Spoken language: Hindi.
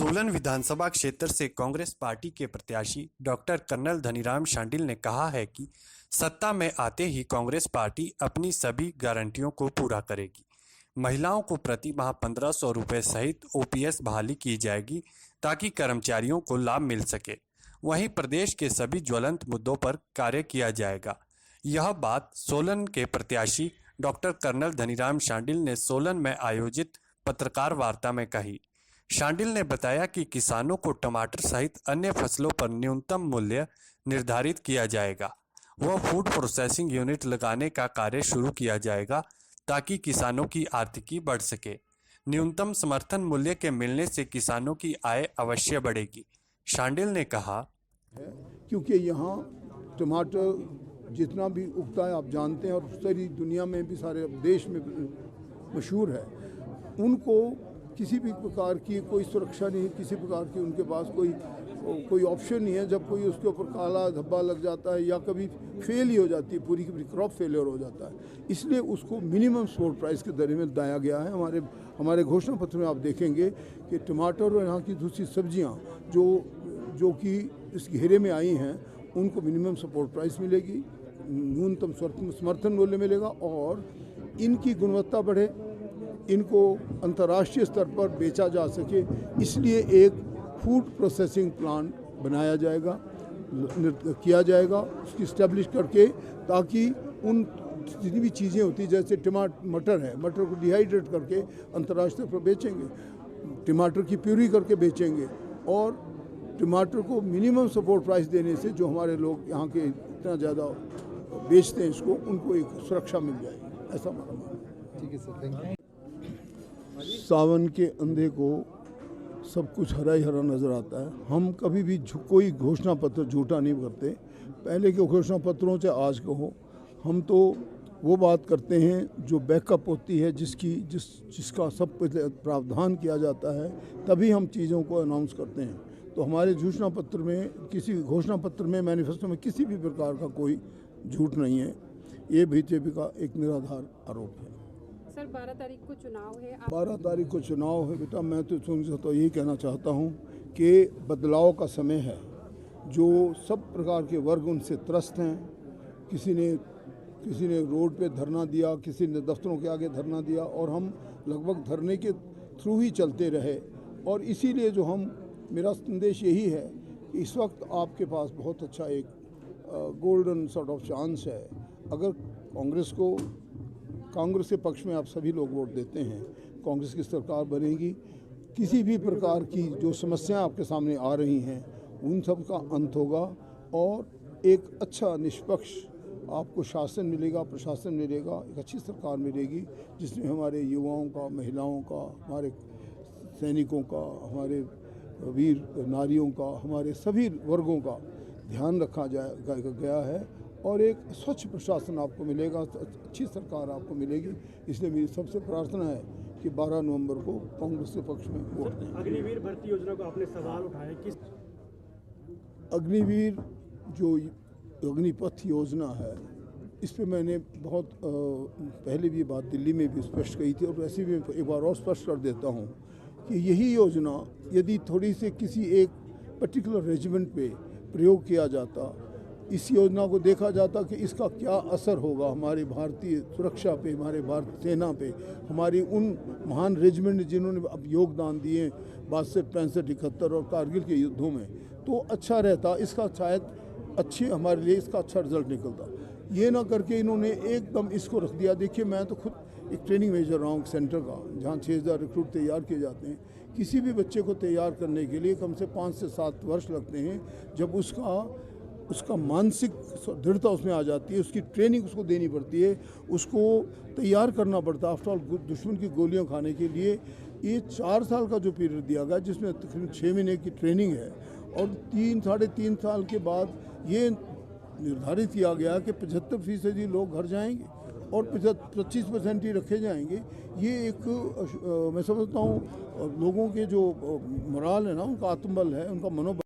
सोलन विधानसभा क्षेत्र से कांग्रेस पार्टी के प्रत्याशी डॉक्टर कर्नल धनीराम शांडिल ने कहा है कि सत्ता में आते ही कांग्रेस पार्टी अपनी सभी गारंटियों को पूरा करेगी। महिलाओं को प्रति माह 1500 रुपये सहित ओपीएस बहाली की जाएगी ताकि कर्मचारियों को लाभ मिल सके। वहीं प्रदेश के सभी ज्वलंत मुद्दों पर कार्य किया जाएगा। यह बात सोलन के प्रत्याशी डॉक्टर कर्नल धनीराम शांडिल ने सोलन में आयोजित पत्रकार वार्ता में कही। शांडिल ने बताया कि किसानों को टमाटर सहित अन्य फसलों पर न्यूनतम मूल्य निर्धारित किया जाएगा। वह फूड प्रोसेसिंग यूनिट लगाने का कार्य शुरू किया जाएगा ताकि किसानों की आर्थिकी बढ़ सके। न्यूनतम समर्थन मूल्य के मिलने से किसानों की आय अवश्य बढ़ेगी। शांडिल ने कहा, क्योंकि यहाँ टमाटर जितना भी उगता है आप जानते हैं और सारी दुनिया में भी सारे देश में मशहूर है, उनको किसी भी प्रकार की कोई सुरक्षा नहीं है, किसी प्रकार की उनके पास कोई ऑप्शन नहीं है। जब कोई उसके ऊपर काला धब्बा लग जाता है या कभी फेल ही हो जाती है, पूरी की पूरी क्रॉप फेलियर हो जाता है, इसलिए उसको मिनिमम सपोर्ट प्राइस के दर में लाया गया है। हमारे घोषणा पत्र में आप देखेंगे कि टमाटर और यहाँ की दूसरी सब्जियाँ जो कि इस घेरे में आई हैं उनको मिनिमम सपोर्ट प्राइस मिलेगी, न्यूनतम समर्थन मूल्य मिलेगा और इनकी गुणवत्ता बढ़े, इनको अंतर्राष्ट्रीय स्तर पर बेचा जा सके, इसलिए एक फूड प्रोसेसिंग प्लांट बनाया जाएगा, किया जाएगा उसकी इस्टेब्लिश करके, ताकि उन जितनी भी चीज़ें होती जैसे मटर है, मटर को डिहाइड्रेट करके अंतर्राष्ट्रीय पर बेचेंगे, टमाटर की प्यूरी करके बेचेंगे और टमाटर को मिनिमम सपोर्ट प्राइस देने से जो हमारे लोग यहाँ के इतना ज़्यादा बेचते हैं इसको, उनको एक सुरक्षा मिल जाएगी, ऐसा हमारा मानना है। ठीक है सर, थैंक यू। सावन के अंधे को सब कुछ हरा ही हरा नज़र आता है। हम कभी भी कोई घोषणा पत्र झूठा नहीं करते। पहले के घोषणा पत्रों से आज कहो, हम तो वो बात करते हैं जो बैकअप होती है, जिसका सब प्रावधान किया जाता है, तभी हम चीज़ों को अनाउंस करते हैं। तो हमारे घोषणा पत्र में, किसी घोषणा पत्र में, मैनिफेस्टो में किसी भी प्रकार का कोई झूठ नहीं है। ये बीजेपी का एक निराधार आरोप है। सर 12 तारीख को चुनाव है। 12 तारीख को चुनाव है बेटा। मैं तो यही कहना चाहता हूँ कि बदलाव का समय है। जो सब प्रकार के वर्ग उनसे त्रस्त हैं। किसी ने रोड पे धरना दिया, किसी ने दफ्तरों के आगे धरना दिया और हम लगभग धरने के थ्रू ही चलते रहे। और इसीलिए मेरा संदेश यही है कि इस वक्त आपके पास बहुत अच्छा एक गोल्डन सॉर्ट ऑफ चांस है। अगर कांग्रेस के पक्ष में आप सभी लोग वोट देते हैं, कांग्रेस की सरकार बनेगी। किसी भी प्रकार की जो समस्याएं आपके सामने आ रही हैं उन सब का अंत होगा और एक अच्छा निष्पक्ष आपको शासन मिलेगा, प्रशासन मिलेगा, एक अच्छी सरकार मिलेगी जिसमें हमारे युवाओं का, महिलाओं का, हमारे सैनिकों का, हमारे वीर नारियों का, हमारे सभी वर्गों का ध्यान रखा गया है और एक स्वच्छ प्रशासन आपको मिलेगा, अच्छी सरकार आपको मिलेगी। इसलिए मेरी सबसे प्रार्थना है कि 12 नवंबर को कांग्रेस के पक्ष में वोट दें। अग्निवीर भर्ती योजना को आपने सवाल उठाया, किस अग्निवीर जो अग्निपथ योजना है, इस पे मैंने बहुत पहले भी बात दिल्ली में भी स्पष्ट कही थी और वैसे भी एक बार और स्पष्ट कर देता हूँ कि यही योजना यदि थोड़ी से किसी एक पर्टिकुलर रेजिमेंट पे प्रयोग किया जाता, इस योजना को देखा जाता कि इसका क्या असर होगा हमारी भारतीय सुरक्षा पे, हमारे भारतीय सेना पे, हमारी उन महान रेजिमेंट जिन्होंने अब योगदान दिए 62, 65, 71 और कारगिल के युद्धों में, तो अच्छा रहता। इसका शायद हमारे लिए इसका अच्छा रिजल्ट निकलता। ये ना करके इन्होंने एकदम इसको रख दिया। देखिए, मैं तो खुद एक ट्रेनिंग मेजर रहा हूँ सेंटर का, जहाँ 6000 रिक्रूट तैयार किए जाते हैं। किसी भी बच्चे को तैयार करने के लिए कम से 5 से 7 वर्ष लगते हैं। जब उसका मानसिक दृढ़ता उसमें आ जाती है, उसकी ट्रेनिंग उसको देनी पड़ती है, उसको तैयार करना पड़ता है। आफ्टर ऑल दुश्मन की गोलियां खाने के लिए ये 4 साल का जो पीरियड दिया गया, जिसमें तकरीबन 6 महीने की ट्रेनिंग है और 3-3.5 साल के बाद ये निर्धारित किया गया कि 75% लोग घर जाएंगे और 25% ही रखे जाएंगे। ये एक मैं समझता हूँ लोगों के जो मोराल है ना, उनका आत्मबल है, उनका मनोबल